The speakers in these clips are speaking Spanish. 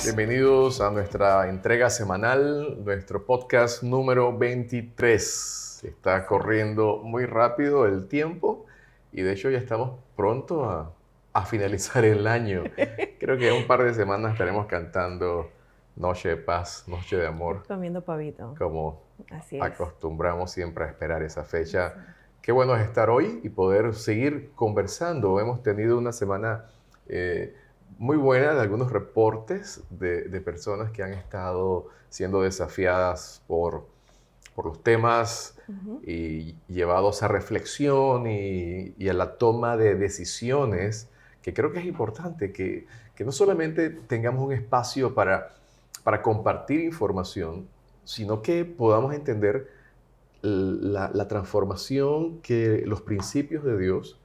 Bienvenidos a nuestra entrega semanal, nuestro podcast número 23. Está corriendo muy rápido el tiempo y de hecho ya estamos pronto a finalizar el año. Creo que en un par de semanas estaremos cantando Noche de Paz, Noche de Amor, Comiendo pavito. como Así es. acostumbramos siempre a esperar esa fecha. Qué bueno es estar hoy y poder seguir conversando. Hemos tenido una semana muy buena de algunos reportes de personas que han estado siendo desafiadas por los temas y llevados a reflexión y a la toma de decisiones, que creo que es importante que no solamente tengamos un espacio para compartir información, sino que podamos entender la transformación que los principios de Dios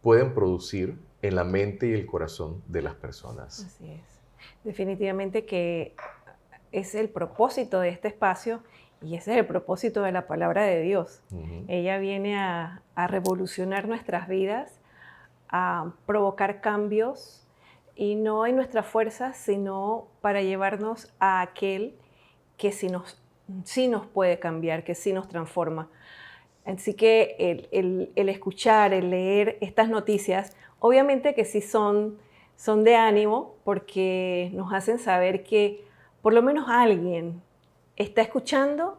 pueden producir en la mente y el corazón de las personas. Así es. Definitivamente que es el propósito de este espacio y ese es el propósito de la palabra de Dios. Ella viene a revolucionar nuestras vidas, a provocar cambios y no en nuestras fuerzas, sino para llevarnos a aquel que sí nos puede cambiar, que sí nos transforma. Así que el escuchar, el leer estas noticias, obviamente que sí son de ánimo porque nos hacen saber que por lo menos alguien está escuchando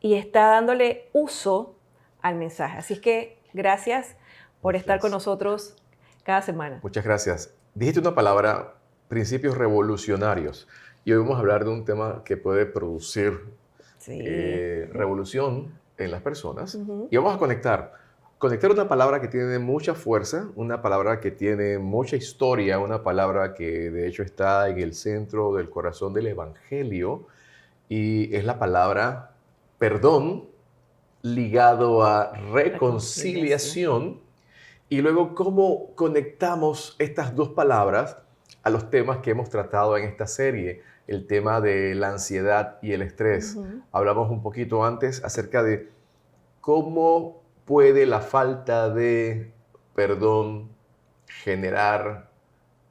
y está dándole uso al mensaje. Así es que gracias por estar con nosotros cada semana. Muchas gracias. Dijiste una palabra, principios revolucionarios, y hoy vamos a hablar de un tema que puede producir revolución en las personas. Y vamos a conectar una palabra que tiene mucha fuerza, una palabra que tiene mucha historia, una palabra que de hecho está en el centro del corazón del Evangelio, y es la palabra perdón ligado a reconciliación. Y luego, ¿cómo conectamos estas dos palabras a los temas que hemos tratado en esta serie? El tema de la ansiedad y el estrés. Hablamos un poquito antes acerca de cómo puede la falta de perdón generar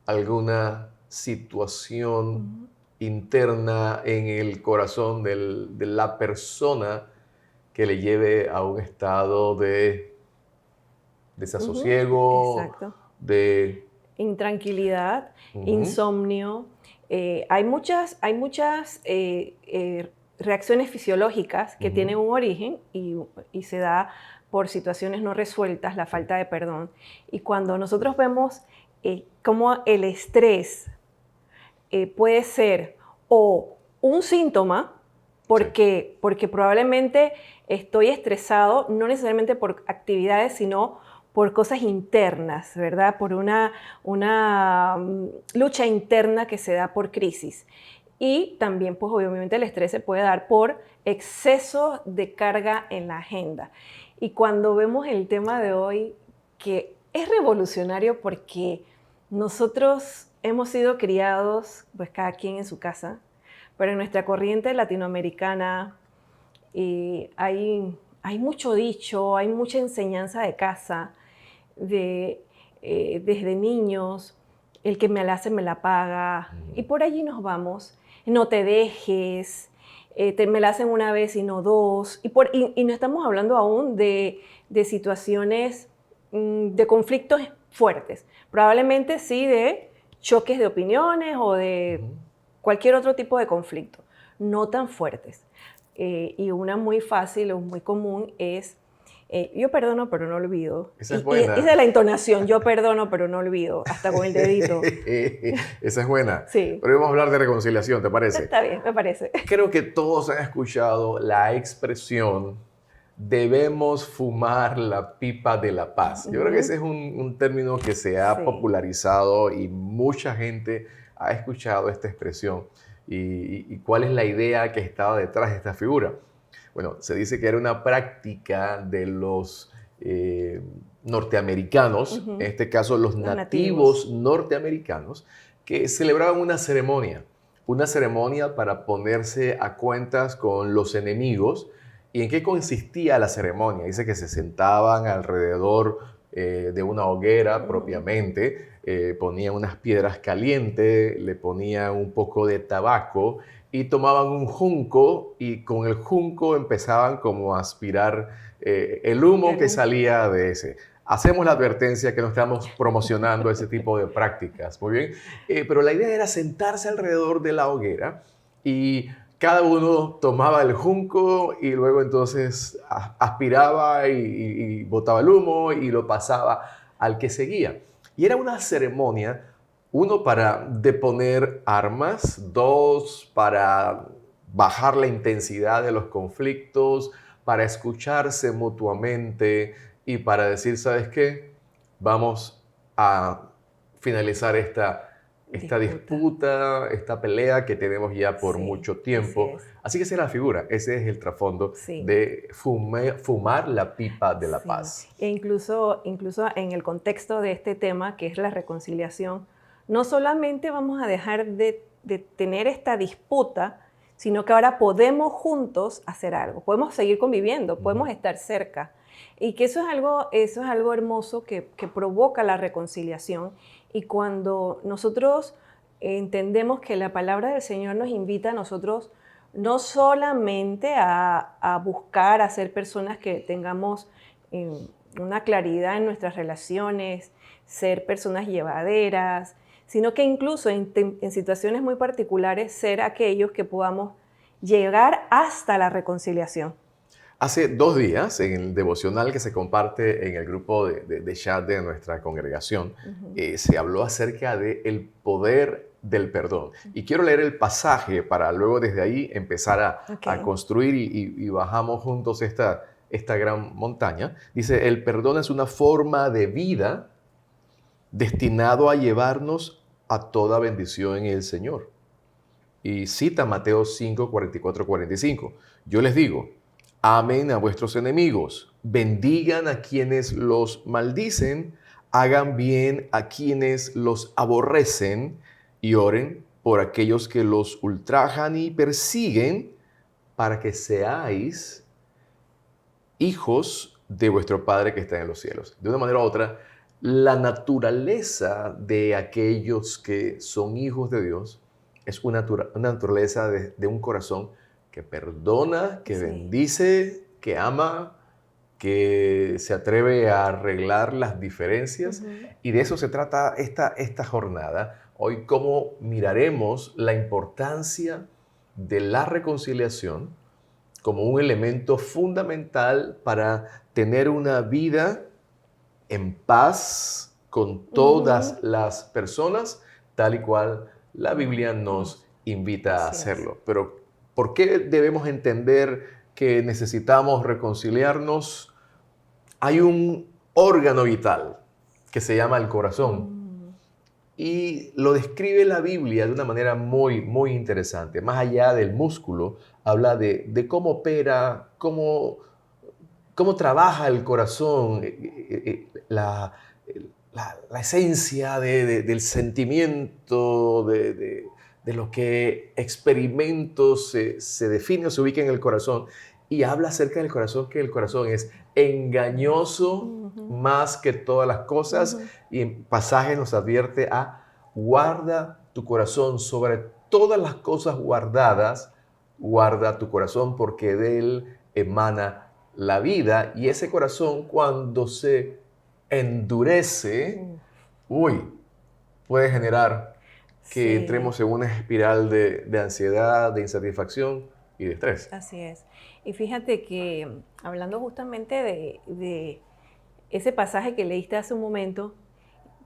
alguna situación interna en el corazón de la persona que le lleve a un estado de desasosiego, Exacto. de intranquilidad, insomnio. Hay muchas reacciones fisiológicas que tienen un origen y se da por situaciones no resueltas, la falta de perdón. Y cuando nosotros vemos cómo el estrés puede ser o un síntoma, porque probablemente estoy estresado, no necesariamente por actividades, sino por cosas internas, ¿verdad? Por una lucha interna que se da por crisis. Y también, pues obviamente el estrés se puede dar por exceso de carga en la agenda. Y cuando vemos el tema de hoy, que es revolucionario porque nosotros hemos sido criados, pues cada quien en su casa, pero en nuestra corriente latinoamericana hay mucho dicho, hay mucha enseñanza de casa, desde niños, el que me la hace me la paga, y por allí nos vamos. No te dejes, me la hacen una vez y no dos, y no estamos hablando aún de situaciones de conflictos fuertes, probablemente sí de choques de opiniones o de cualquier otro tipo de conflicto, no tan fuertes. Y una muy fácil o muy común es yo perdono pero no olvido. Esa es buena. Y esa es la entonación, yo perdono pero no olvido, hasta con el dedito. Esa es buena. Sí. Pero vamos a hablar de reconciliación, ¿te parece? Está bien, me parece. Creo que todos han escuchado la expresión debemos fumar la pipa de la paz. Yo creo que ese es un término que se ha popularizado y mucha gente ha escuchado esta expresión. ¿Y cuál es la idea que estaba detrás de esta figura? Bueno, se dice que era una práctica de los norteamericanos, en este caso los nativos norteamericanos, que celebraban una ceremonia para ponerse a cuentas con los enemigos. ¿Y en qué consistía la ceremonia? Dice que se sentaban alrededor de una hoguera propiamente, ponían unas piedras calientes, le ponían un poco de tabaco y tomaban un junco y con el junco empezaban como a aspirar el humo que salía de ese. Hacemos la advertencia que no estamos promocionando ese tipo de prácticas, muy bien. Pero la idea era sentarse alrededor de la hoguera y cada uno tomaba el junco y luego entonces aspiraba y botaba el humo y lo pasaba al que seguía. Y era una ceremonia, uno para deponer armas, dos para bajar la intensidad de los conflictos, para escucharse mutuamente y para decir, ¿sabes qué? Vamos a finalizar esta disputa, esta pelea que tenemos ya por mucho tiempo. Así que esa es la figura, ese es el trasfondo de fumar la pipa de la paz. E incluso en el contexto de este tema, que es la reconciliación, no solamente vamos a dejar de tener esta disputa, sino que ahora podemos juntos hacer algo, podemos seguir conviviendo, podemos estar cerca. Y que eso es algo hermoso que provoca la reconciliación. Y cuando nosotros entendemos que la palabra del Señor nos invita a nosotros no solamente a buscar, a ser personas que tengamos una claridad en nuestras relaciones, ser personas llevaderas, sino que incluso en situaciones muy particulares ser aquellos que podamos llegar hasta la reconciliación. Hace 2 días, en el devocional que se comparte en el grupo de chat de nuestra congregación, se habló acerca del poder del perdón. Y quiero leer el pasaje para luego desde ahí empezar a construir y bajamos juntos esta gran montaña. Dice, el perdón es una forma de vida destinado a llevarnos a toda bendición en el Señor. Y cita Mateo 5, 44, 45. Yo les digo, amen a vuestros enemigos, bendigan a quienes los maldicen, hagan bien a quienes los aborrecen y oren por aquellos que los ultrajan y persiguen para que seáis hijos de vuestro Padre que está en los cielos. De una manera u otra, la naturaleza de aquellos que son hijos de Dios es una naturaleza de un corazón que perdona, que bendice, que ama, que se atreve a arreglar las diferencias. Y de eso se trata esta jornada. Hoy, cómo miraremos la importancia de la reconciliación como un elemento fundamental para tener una vida en paz con todas las personas, tal y cual la Biblia nos invita a hacerlo. Pero, ¿por qué debemos entender que necesitamos reconciliarnos? Hay un órgano vital que se llama el corazón. Y lo describe la Biblia de una manera muy, muy interesante. Más allá del músculo, habla de cómo opera, cómo trabaja el corazón, la esencia del sentimiento, de lo que experimento se define o se ubica en el corazón. Y habla acerca del corazón, que el corazón es engañoso más que todas las cosas. Y en pasaje nos advierte guarda tu corazón sobre todas las cosas guardadas, guarda tu corazón porque de él emana la vida. Y ese corazón, cuando se endurece, puede generar que entremos en una espiral de ansiedad, de insatisfacción y de estrés. Así es. Y fíjate que hablando justamente de ese pasaje que leíste hace un momento,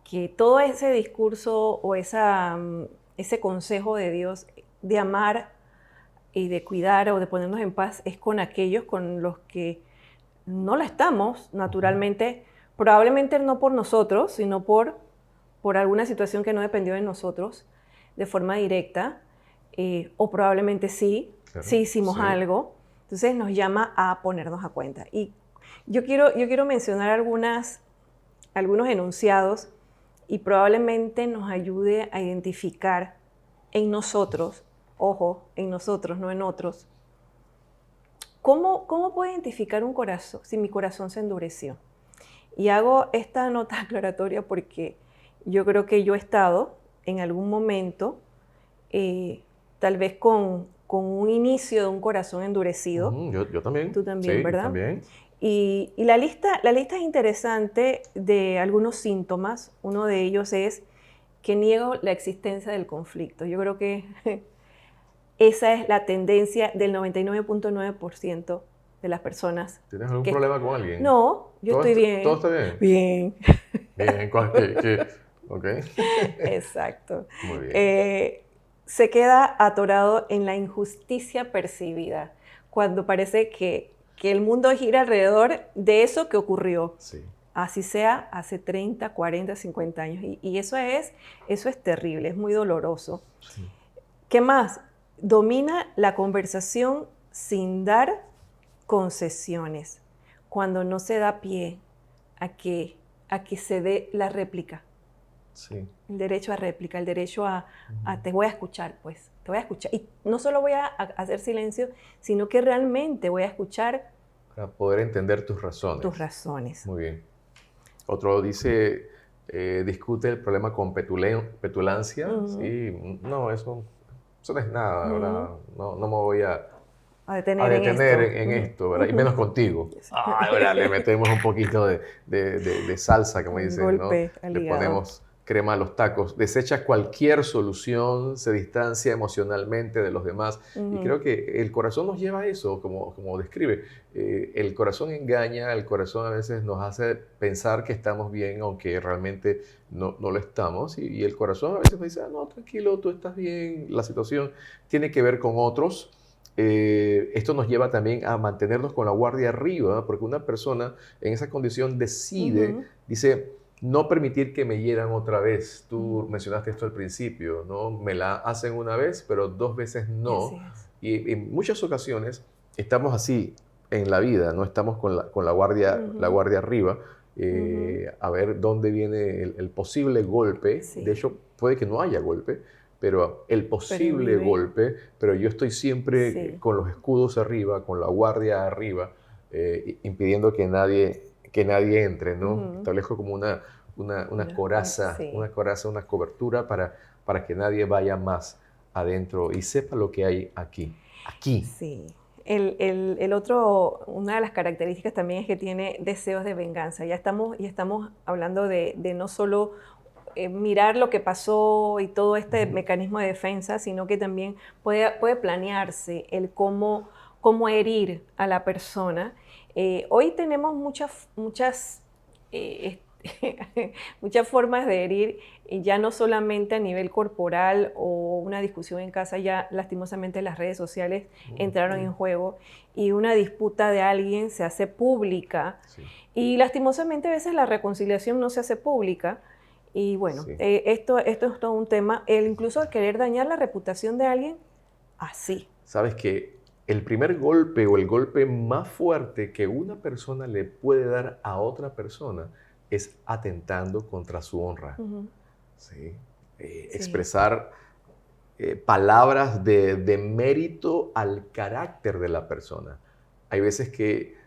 que todo ese discurso o ese consejo de Dios de amar y de cuidar o de ponernos en paz es con aquellos con los que no la estamos naturalmente, probablemente no por nosotros, sino por alguna situación que no dependió de nosotros de forma directa, o probablemente sí hicimos algo. Entonces nos llama a ponernos a cuenta. Y yo quiero mencionar algunos enunciados y probablemente nos ayude a identificar en nosotros, ojo, en nosotros, no en otros, ¿cómo puedo identificar un corazón si mi corazón se endureció? Y hago esta nota aclaratoria porque Yo creo que yo he estado en algún momento, tal vez con un inicio de un corazón endurecido. Yo también. Tú también, Sí, ¿verdad? también. Y la lista es interesante de algunos síntomas. Uno de ellos es que niego la existencia del conflicto. Yo creo que esa es la tendencia del 99.9% de las personas. ¿Tienes algún problema con alguien? No, yo estoy bien. ¿Todo está bien? Bien. Bien, ok. Exacto. Muy bien. Se queda atorado en la injusticia percibida, cuando parece que el mundo gira alrededor de eso que ocurrió. Sí. Así sea hace 30, 40, 50 años. Y eso es terrible, es muy doloroso. Sí. ¿Qué más? Domina la conversación sin dar concesiones, cuando no se da pie a que se dé la réplica. Sí. El derecho a réplica, el derecho a te voy a escuchar, pues, te voy a escuchar. Y no solo voy a hacer silencio, sino que realmente voy a escuchar. Para poder entender tus razones. Tus razones. Muy bien. Otro dice, discute el problema con petulancia. Sí, no, eso no es nada, ¿verdad? No me voy a detener en esto, ¿verdad? Y menos contigo. Ahora le metemos un poquito de salsa, como dicen, golpe ¿no? al Le hígado. ponemos crema a los tacos. Desecha cualquier solución, se distancia emocionalmente de los demás. Y creo que el corazón nos lleva a eso, como describe. El corazón engaña, el corazón a veces nos hace pensar que estamos bien, aunque realmente no lo estamos. Y el corazón a veces nos dice, no, tranquilo, tú estás bien. La situación tiene que ver con otros. Esto nos lleva también a mantenernos con la guardia arriba, porque una persona en esa condición decide, dice, no permitir que me hieran otra vez. Tú mencionaste esto al principio, ¿no? Me la hacen una vez, pero 2 veces no. Y en muchas ocasiones estamos así en la vida, ¿no? Estamos con la guardia arriba, a ver dónde viene el posible golpe. Sí. De hecho, puede que no haya golpe, pero el posible golpe, pero yo estoy siempre con los escudos arriba, con la guardia arriba, impidiendo que nadie entre, ¿no? Establezco como una coraza, una cobertura para que nadie vaya más adentro y sepa lo que hay aquí. Sí. El otro, una de las características también es que tiene deseos de venganza. Ya estamos hablando de no solo mirar lo que pasó y todo este mecanismo de defensa, sino que también puede planearse el cómo herir a la persona. Hoy tenemos muchas formas de herir, ya no solamente a nivel corporal o una discusión en casa, ya lastimosamente las redes sociales entraron en juego y una disputa de alguien se hace pública y lastimosamente a veces la reconciliación no se hace pública. Y bueno, esto es todo un tema, incluso el querer dañar la reputación de alguien, así. Sabes que el primer golpe o el golpe más fuerte que una persona le puede dar a otra persona es atentando contra su honra. ¿Sí? Expresar palabras de mérito al carácter de la persona. Hay veces que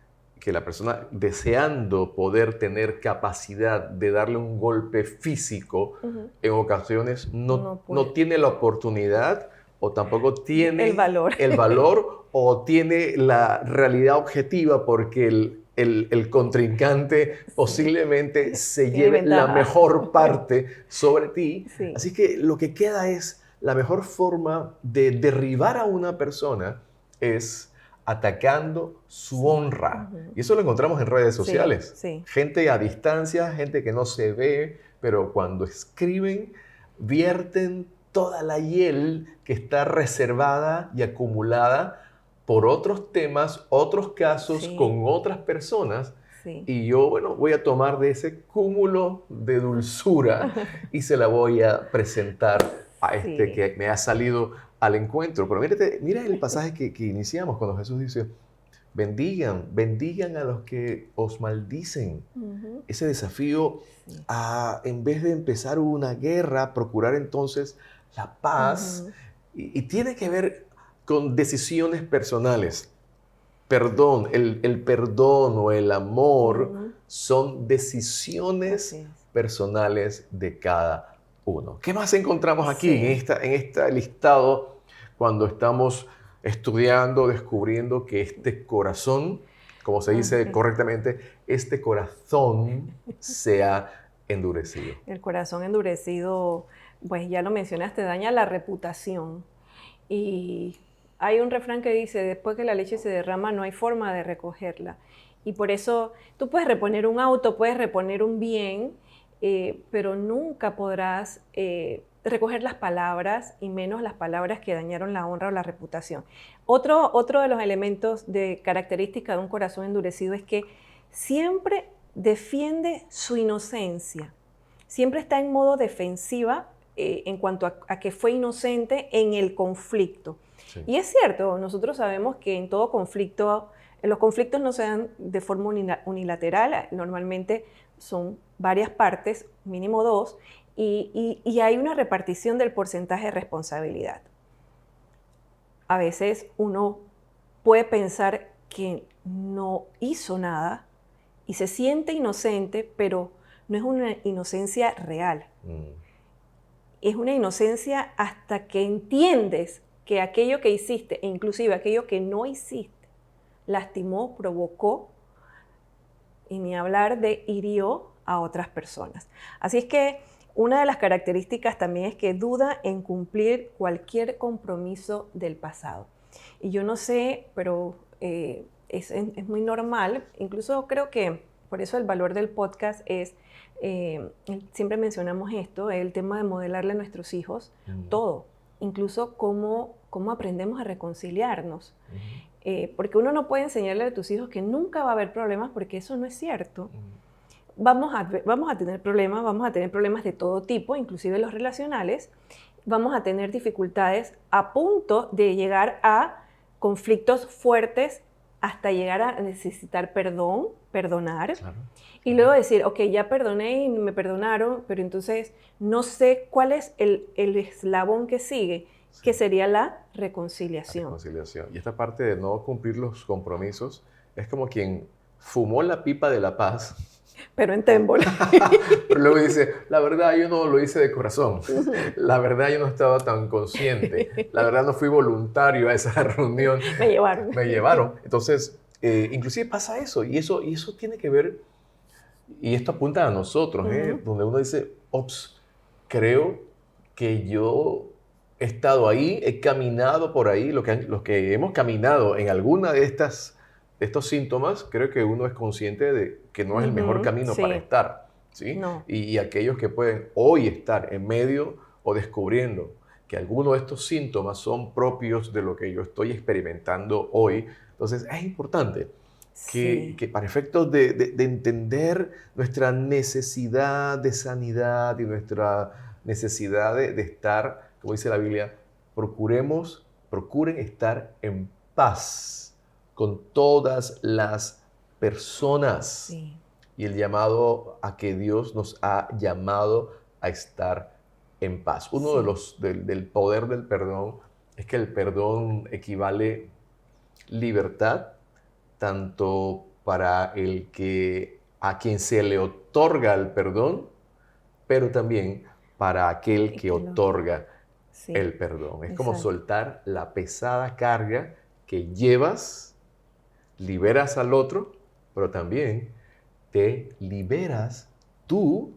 la persona, deseando poder tener capacidad de darle un golpe físico, en ocasiones no tiene la oportunidad o tampoco tiene el valor o tiene la realidad objetiva porque el contrincante posiblemente se lleve la mejor parte sobre ti. Así que lo que queda es, la mejor forma de derribar a una persona es atacando su honra. Y eso lo encontramos en redes sociales. Gente a distancia, gente que no se ve, pero cuando escriben, vierten toda la hiel que está reservada y acumulada por otros temas, otros casos, con otras personas. Y yo, voy a tomar de ese cúmulo de dulzura y se la voy a presentar a este que me ha salido al encuentro. Pero mira el pasaje que iniciamos cuando Jesús dice, bendigan a los que os maldicen. Ese desafío a, en vez de empezar una guerra, procurar entonces la paz. Y tiene que ver con decisiones personales. Perdón, el perdón o el amor son decisiones personales de cada uno. ¿Qué más encontramos aquí Sí. en este listado cuando estamos estudiando, descubriendo que este corazón, como se dice correctamente, este corazón se ha endurecido? El corazón endurecido, pues ya lo mencionaste, daña la reputación. Y hay un refrán que dice, después que la leche se derrama no hay forma de recogerla. Y por eso tú puedes reponer un auto, puedes reponer un bien, pero nunca podrás recoger las palabras, y menos las palabras que dañaron la honra o la reputación. Otro de los elementos de característica de un corazón endurecido es que siempre defiende su inocencia. Siempre está en modo defensiva en cuanto a que fue inocente en el conflicto. Sí. Y es cierto, nosotros sabemos que en todo conflicto, los conflictos no se dan de forma unilateral, normalmente son varias partes, mínimo dos, y hay una repartición del porcentaje de responsabilidad. A veces uno puede pensar que no hizo nada y se siente inocente, pero no es una inocencia real. Es una inocencia hasta que entiendes que aquello que hiciste, e inclusive aquello que no hiciste, lastimó, provocó, y ni hablar de hirió a otras personas. Así es que una de las características también es que duda en cumplir cualquier compromiso del pasado. Y yo no sé, pero es muy normal, incluso creo que por eso el valor del podcast es, siempre mencionamos esto, el tema de modelarle a nuestros hijos todo, incluso cómo aprendemos a reconciliarnos. Porque uno no puede enseñarle a tus hijos que nunca va a haber problemas, porque eso no es cierto. Vamos a tener problemas de todo tipo, inclusive los relacionales. Vamos a tener dificultades a punto de llegar a conflictos fuertes hasta llegar a necesitar perdón, perdonar. Claro. Y luego decir, ok, ya perdoné y me perdonaron, pero entonces no sé cuál es el eslabón que sigue, que sería la reconciliación. La reconciliación. Y esta parte de no cumplir los compromisos es como quien fumó la pipa de la paz, pero en témbola. pero luego dice, la verdad yo no lo hice de corazón, la verdad yo no estaba tan consciente, la verdad no fui voluntario a esa reunión. Me llevaron. Me llevaron. Entonces, inclusive pasa eso, y eso tiene que ver, y esto apunta a nosotros, donde uno dice, ops, creo que yo he estado ahí, he caminado por ahí, los que hemos caminado en alguna de estos síntomas, creo que uno es consciente de que no es el mejor camino para estar, ¿sí? No. Y aquellos que pueden hoy estar en medio o descubriendo que algunos de estos síntomas son propios de lo que yo estoy experimentando hoy, entonces es importante que para efectos de entender nuestra necesidad de sanidad y nuestra necesidad de estar, como dice la Biblia, procuren estar en paz con todas las personas. Sí. Y el llamado a que Dios nos ha llamado a estar en paz. Uno de los del poder del perdón es que el perdón equivale libertad, tanto para a quien se le otorga el perdón, pero también para aquel que otorga el perdón. Es como soltar la pesada carga que llevas, liberas al otro, pero también te liberas tú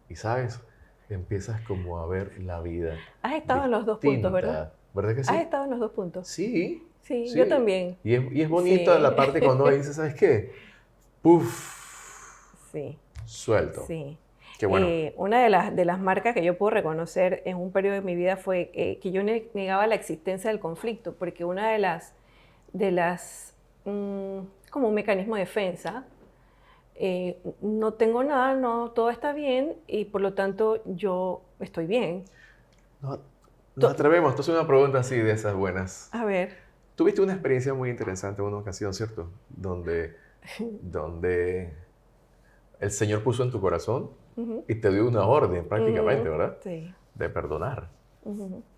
y, ¿sabes? Empiezas como a ver la vida. Has estado en los dos puntos, ¿verdad? ¿Verdad que sí? Has estado en los dos puntos. Sí. Sí, yo también. Y es bonita la parte cuando dice, ¿sabes qué? ¡Puf! Sí. Suelto. Sí. Qué bueno. Una de las marcas que yo puedo reconocer en un periodo de mi vida fue que yo negaba la existencia del conflicto, porque una de las como un mecanismo de defensa, no tengo nada, no, todo está bien y por lo tanto yo estoy bien. Nos atrevemos, esto es una pregunta así de esas buenas. A ver. Tuviste una experiencia muy interesante en una ocasión, ¿cierto? Donde el Señor puso en tu corazón y te dio una orden prácticamente, ¿verdad? Sí. De perdonar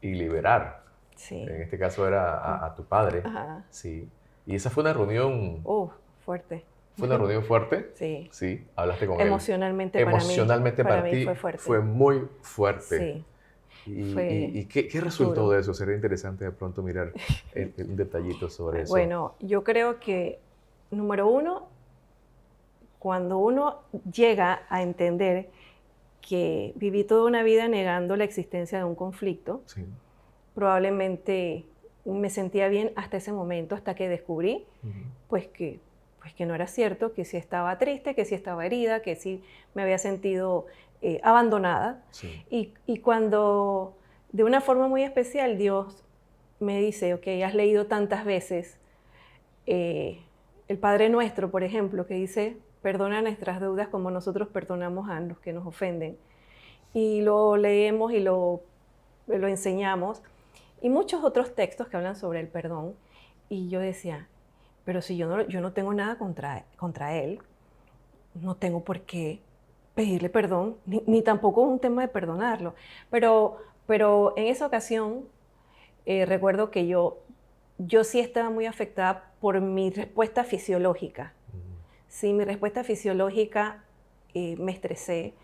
y liberar. Sí. En este caso era a tu padre. Ajá. Sí. Y esa fue una reunión... Fuerte. ¿Fue una reunión fuerte? Sí. Sí, hablaste con él. Emocionalmente Para mí ti fue fuerte. fue muy fuerte. Sí. ¿Y qué resultó duro. de eso? Sería interesante de pronto mirar un detallito sobre eso. Bueno, yo creo que, número uno, cuando uno llega a entender que viví toda una vida negando la existencia de un conflicto, Sí. probablemente me sentía bien hasta ese momento, hasta que descubrí pues que no era cierto, que sí estaba triste, que sí estaba herida, que sí me había sentido abandonada. Sí. Y cuando de una forma muy especial Dios me dice, ok, has leído tantas veces el Padre Nuestro, por ejemplo, que dice, perdona nuestras deudas como nosotros perdonamos a los que nos ofenden. Y lo leemos y lo enseñamos. Y muchos otros textos que hablan sobre el perdón. Y yo decía, pero si yo no tengo nada contra él, no tengo por qué pedirle perdón, ni tampoco un tema de perdonarlo. Pero en esa ocasión recuerdo que yo sí estaba muy afectada por mi respuesta fisiológica. Sí, mi respuesta fisiológica, me estresé.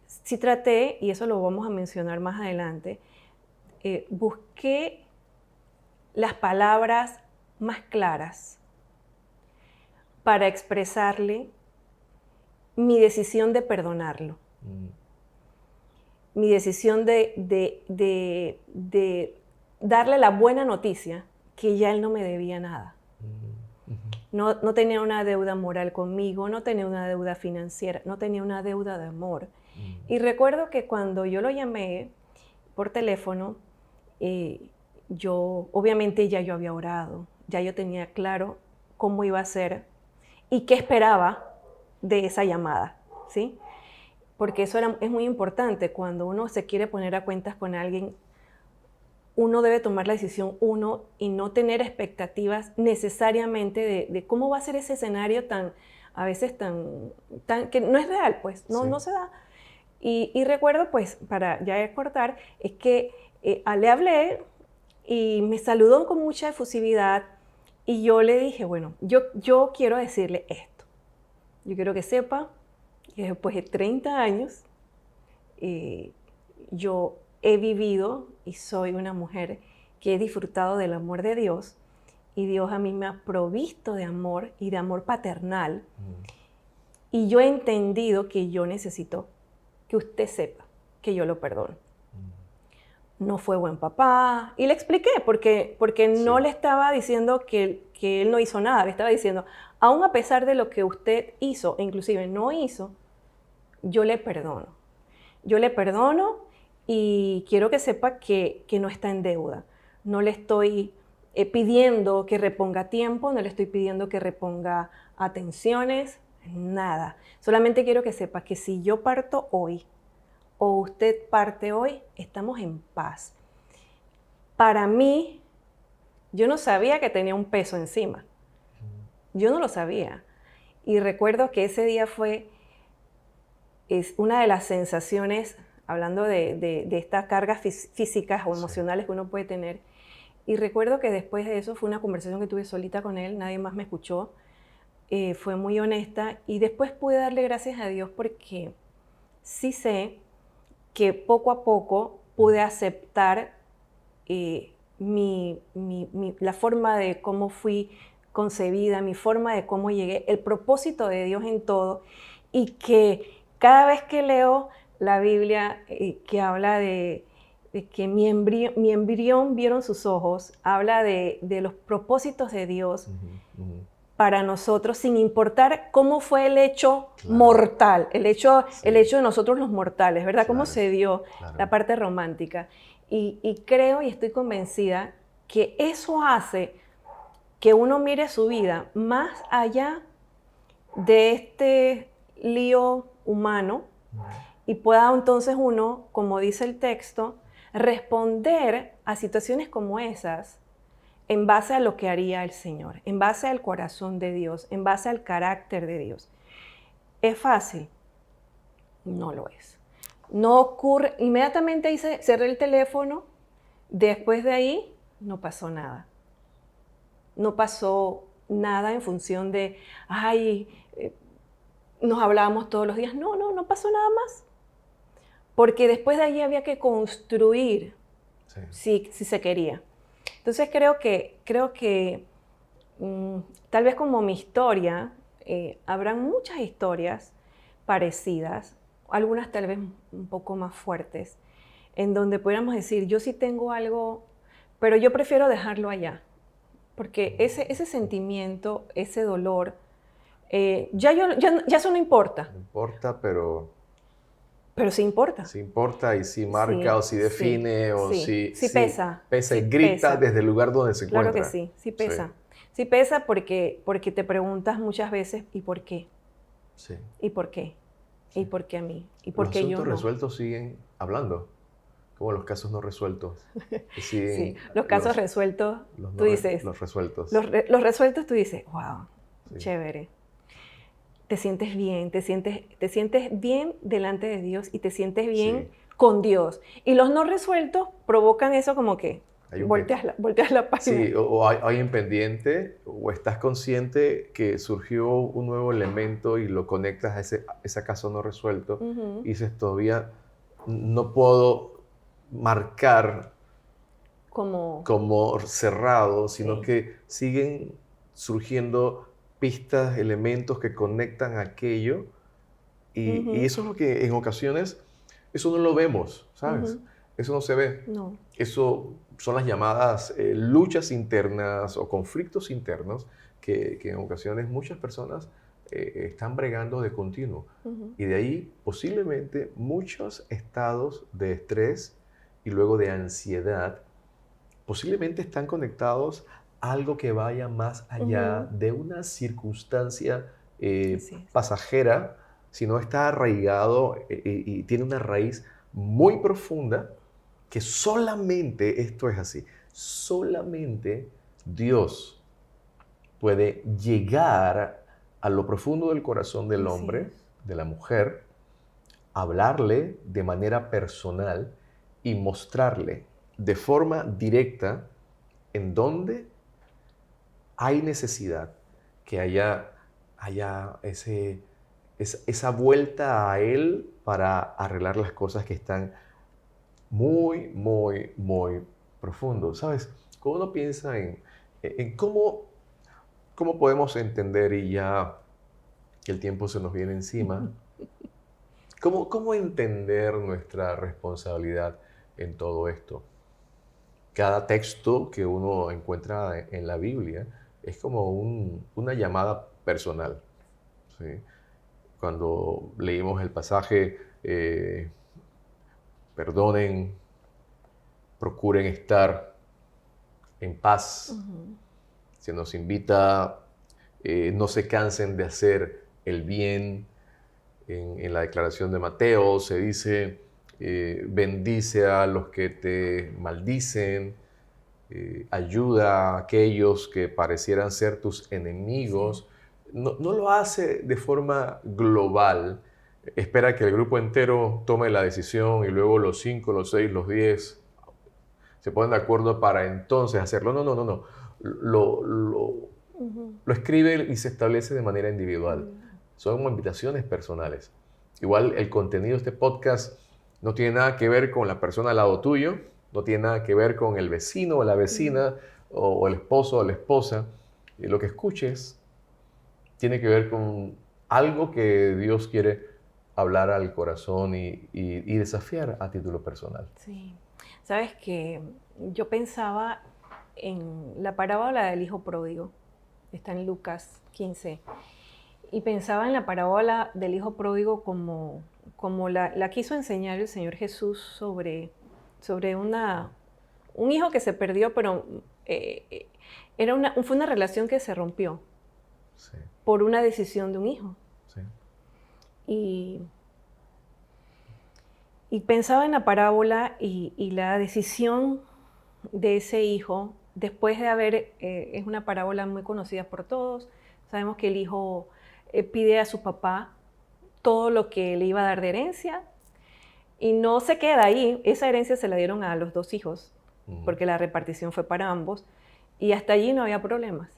Sí traté, y eso lo vamos a mencionar más adelante, busqué las palabras más claras para expresarle mi decisión de perdonarlo. Mi decisión de darle la buena noticia que ya él no me debía nada. No tenía una deuda moral conmigo, no tenía una deuda financiera, no tenía una deuda de amor. Y recuerdo que cuando yo lo llamé por teléfono, obviamente ya yo había orado, ya yo tenía claro cómo iba a ser y qué esperaba de esa llamada, ¿sí? Porque eso es muy importante. Cuando uno se quiere poner a cuentas con alguien, uno debe tomar la decisión uno y no tener expectativas necesariamente de cómo va a ser ese escenario a veces tan que no es real, pues, no se da. Y recuerdo, pues, para ya cortar, es que le hablé y me saludó con mucha efusividad y yo le dije, bueno, yo quiero decirle esto. Yo quiero que sepa que después de 30 años yo he vivido y soy una mujer que he disfrutado del amor de Dios y Dios a mí me ha provisto de amor y de amor paternal y yo he entendido que yo necesito que usted sepa que yo lo perdono. No fue buen papá. Y le expliqué, porque no le estaba diciendo que él no hizo nada, le estaba diciendo, aún a pesar de lo que usted hizo, e inclusive no hizo, yo le perdono. Yo le perdono y quiero que sepa que no está en deuda. No le estoy pidiendo que reponga tiempo, no le estoy pidiendo que reponga atenciones, nada. Solamente quiero que sepa que si yo parto hoy, o usted parte hoy, estamos en paz. Para mí, yo no sabía que tenía un peso encima. Yo no lo sabía. Y recuerdo que ese día es una de las sensaciones, hablando de estas cargas físicas o emocionales que uno puede tener. Y recuerdo que después de eso fue una conversación que tuve solita con él, nadie más me escuchó. Fue muy honesta y después pude darle gracias a Dios porque sí sé que poco a poco pude aceptar la forma de cómo fui concebida, mi forma de cómo llegué, el propósito de Dios en todo, y que cada vez que leo la Biblia que habla de que mi embrión vieron sus ojos, habla de los propósitos de Dios para nosotros, sin importar cómo fue el hecho mortal, el hecho de nosotros los mortales, ¿verdad? Cómo se dio la parte romántica. Y creo y estoy convencida que eso hace que uno mire su vida más allá de este lío humano y pueda entonces uno, como dice el texto, responder a situaciones como esas en base a lo que haría el Señor, en base al corazón de Dios, en base al carácter de Dios. ¿Es fácil? No lo es. No ocurre, inmediatamente cerré el teléfono, después de ahí no pasó nada. No pasó nada en función de, ay, nos hablábamos todos los días. No pasó nada más. Porque después de allí había que construir, si se quería. Entonces creo que tal vez como mi historia, habrán muchas historias parecidas, algunas tal vez un poco más fuertes, en donde pudiéramos decir, yo sí tengo algo, pero yo prefiero dejarlo allá. Porque ese sentimiento, ese dolor, ya eso no importa. No importa, pero sí importa. Sí importa y sí marca o sí define o sí sí pesa. Pesa y Sí grita pesa. desde el lugar donde se encuentra. Claro que sí pesa. Sí pesa porque te preguntas muchas veces, ¿y por qué? Sí. ¿Y por qué? Sí. ¿Y por qué a mí? ¿Y por qué yo no? Los asuntos resueltos siguen hablando, como los casos no resueltos. Sí, los casos resueltos, tú dices... Los resueltos. Los resueltos tú dices, wow, chévere. Te sientes bien, te sientes bien delante de Dios y te sientes bien con Dios. Y los no resueltos provocan eso como que volteas la página. Sí, o hay un pendiente, o estás consciente que surgió un nuevo elemento y lo conectas a ese caso no resuelto, y dices, todavía no puedo marcar como cerrado, sino que siguen surgiendo pistas, elementos que conectan aquello, y eso es lo que en ocasiones, eso no lo vemos, ¿sabes? Eso no se ve. No. Eso son las llamadas luchas internas o conflictos internos que en ocasiones muchas personas están bregando de continuo. Y de ahí posiblemente muchos estados de estrés y luego de ansiedad posiblemente están conectados a algo que vaya más allá de una circunstancia pasajera, sino está arraigado y tiene una raíz muy profunda, que solamente esto es así. Solamente Dios puede llegar a lo profundo del corazón del hombre, de la mujer, hablarle de manera personal y mostrarle de forma directa en dónde hay necesidad, que haya esa vuelta a Él para arreglar las cosas que están muy, muy, muy profundo. ¿Sabes? Cuando uno piensa en cómo podemos entender, y ya que el tiempo se nos viene encima, cómo entender nuestra responsabilidad en todo esto. Cada texto que uno encuentra en la Biblia es como una llamada personal, ¿sí? Cuando leímos el pasaje, perdonen, procuren estar en paz. Se nos invita, no se cansen de hacer el bien. En la declaración de Mateo se dice, bendice a los que te maldicen, ayuda a aquellos que parecieran ser tus enemigos. No lo hace de forma global. Espera que el grupo entero tome la decisión y luego los 5, los 6, los 10 se ponen de acuerdo para entonces hacerlo. No. Lo escribe y se establece de manera individual. Son como invitaciones personales. Igual el contenido de este podcast no tiene nada que ver con la persona al lado tuyo, no tiene nada que ver con el vecino o la vecina, o el esposo o la esposa. Y lo que escuches tiene que ver con algo que Dios quiere hablar al corazón y desafiar a título personal. Sí. Sabes que yo pensaba en la parábola del hijo pródigo, está en Lucas 15, y pensaba en la parábola del hijo pródigo como la quiso enseñar el Señor Jesús sobre un hijo que se perdió, pero fue una relación que se rompió por una decisión de un hijo. Y pensaba en la parábola y la decisión de ese hijo, después de haber, es una parábola muy conocida por todos, sabemos que el hijo pide a su papá todo lo que le iba a dar de herencia, y no se queda ahí. Esa herencia se la dieron a los dos hijos, porque la repartición fue para ambos, y hasta allí no había problemas.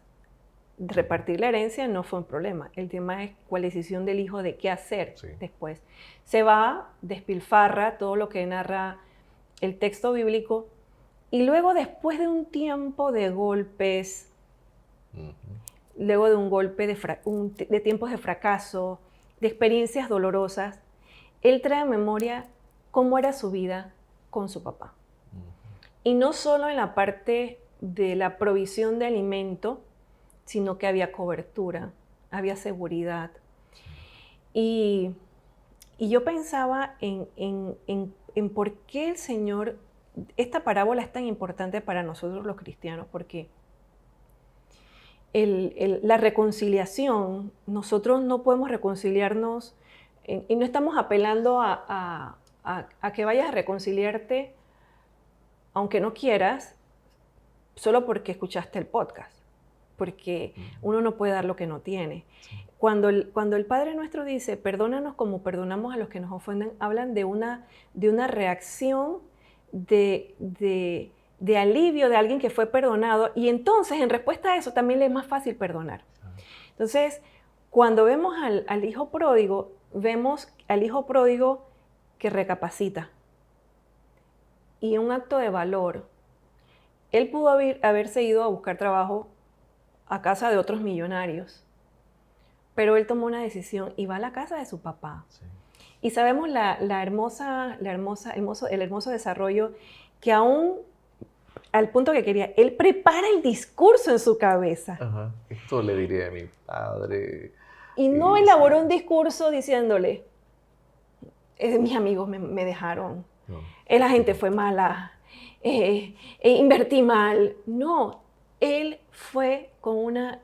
repartir la herencia no fue un problema. El tema es cuál decisión del hijo de qué hacer después. Se va, despilfarra todo lo que narra el texto bíblico y luego después de un tiempo de golpes, luego de un golpe de tiempos de fracaso, de experiencias dolorosas, él trae a memoria cómo era su vida con su papá. Y no solo en la parte de la provisión de alimento, sino que había cobertura, había seguridad. Y yo pensaba en por qué el Señor, esta parábola es tan importante para nosotros los cristianos, porque la reconciliación, nosotros no podemos reconciliarnos, y no estamos apelando a que vayas a reconciliarte, aunque no quieras, solo porque escuchaste el podcast, porque uno no puede dar lo que no tiene. Cuando el Padre Nuestro dice, perdónanos como perdonamos a los que nos ofenden, hablan de una reacción de alivio de alguien que fue perdonado, y entonces en respuesta a eso también le es más fácil perdonar. Entonces, cuando vemos al hijo pródigo, vemos al hijo pródigo que recapacita, y un acto de valor. Él pudo haberse ido a buscar trabajo a casa de otros millonarios, pero él tomó una decisión y va a la casa de su papá. Sí. Y sabemos el hermoso desarrollo que aún al punto que quería, él prepara el discurso en su cabeza. Ajá. Esto le diré a mi padre. Y no elaboró un discurso diciéndole, mis amigos me dejaron, la gente fue mala, invertí mal. No, él fue con una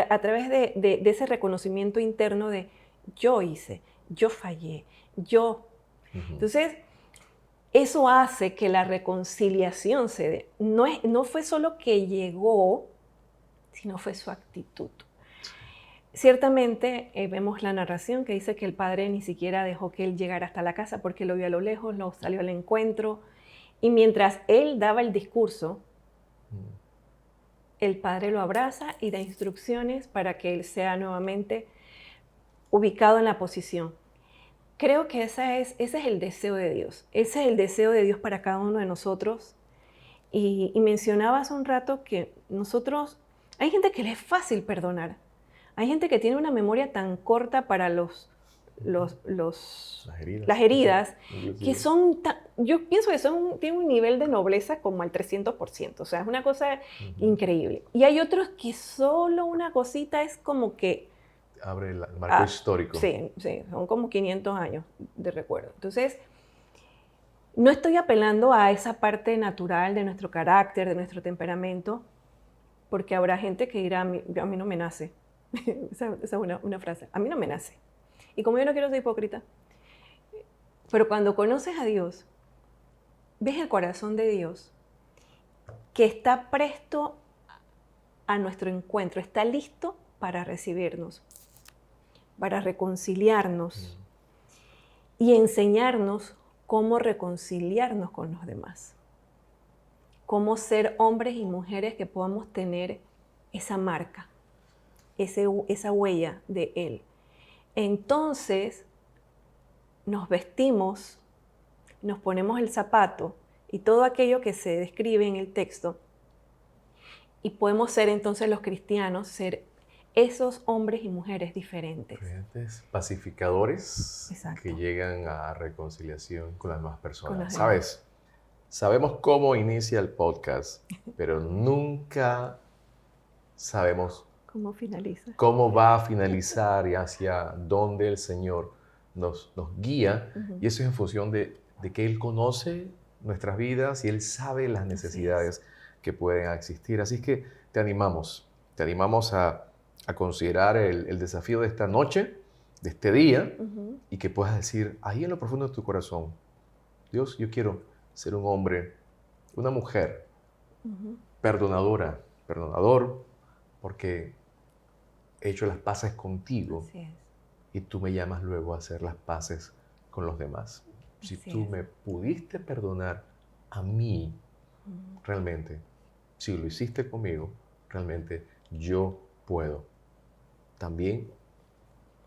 a través de ese reconocimiento interno de yo hice, yo fallé, yo. Entonces, eso hace que la reconciliación se dé. No fue solo que llegó, sino fue su actitud. Ciertamente vemos la narración que dice que el padre ni siquiera dejó que él llegara hasta la casa porque lo vio a lo lejos, lo salió al encuentro. Y mientras él daba el discurso, el padre lo abraza y da instrucciones para que él sea nuevamente ubicado en la posición. Creo que ese es el deseo de Dios. Ese es el deseo de Dios para cada uno de nosotros. Y mencionaba hace un rato que hay gente que le es fácil perdonar. Hay gente que tiene una memoria tan corta para las heridas que yo pienso que tienen un nivel de nobleza como al 300%. O sea, es una cosa increíble. Y hay otros que solo una cosita es como que abre el marco histórico. Sí, son como 500 años de recuerdo. Entonces, no estoy apelando a esa parte natural de nuestro carácter, de nuestro temperamento, porque habrá gente que dirá, a mí no me nace. Esa es una frase. A mí no me nace. Y como yo no quiero ser hipócrita, pero cuando conoces a Dios, ves el corazón de Dios que está presto a nuestro encuentro, está listo para recibirnos, para reconciliarnos y enseñarnos cómo reconciliarnos con los demás. Cómo ser hombres y mujeres que podamos tener esa marca, esa huella de Él. Entonces, nos vestimos, nos ponemos el zapato y todo aquello que se describe en el texto, y podemos ser entonces los cristianos, ser esos hombres y mujeres diferentes. Pacificadores. Exacto. Que llegan a reconciliación con las demás personas. ¿Sabes? Sabemos cómo inicia el podcast, pero nunca sabemos cómo finaliza. Cómo va a finalizar y hacia dónde el Señor nos guía. Y eso es en función de que Él conoce nuestras vidas y Él sabe las necesidades que pueden existir. Así que te animamos a considerar el desafío de esta noche, de este día, y que puedas decir ahí en lo profundo de tu corazón, Dios, yo quiero ser un hombre, una mujer, perdonador, porque he hecho las paces contigo y tú me llamas luego a hacer las paces con los demás. Si tú me pudiste perdonar a mí, realmente, si lo hiciste conmigo, realmente yo puedo también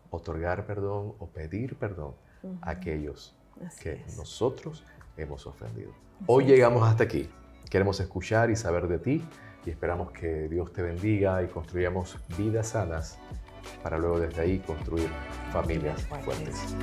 otorgar perdón o pedir perdón a aquellos que nosotros hemos ofendido. Hoy llegamos hasta aquí. Queremos escuchar y saber de ti y esperamos que Dios te bendiga y construyamos vidas sanas para luego desde ahí construir familias fuertes.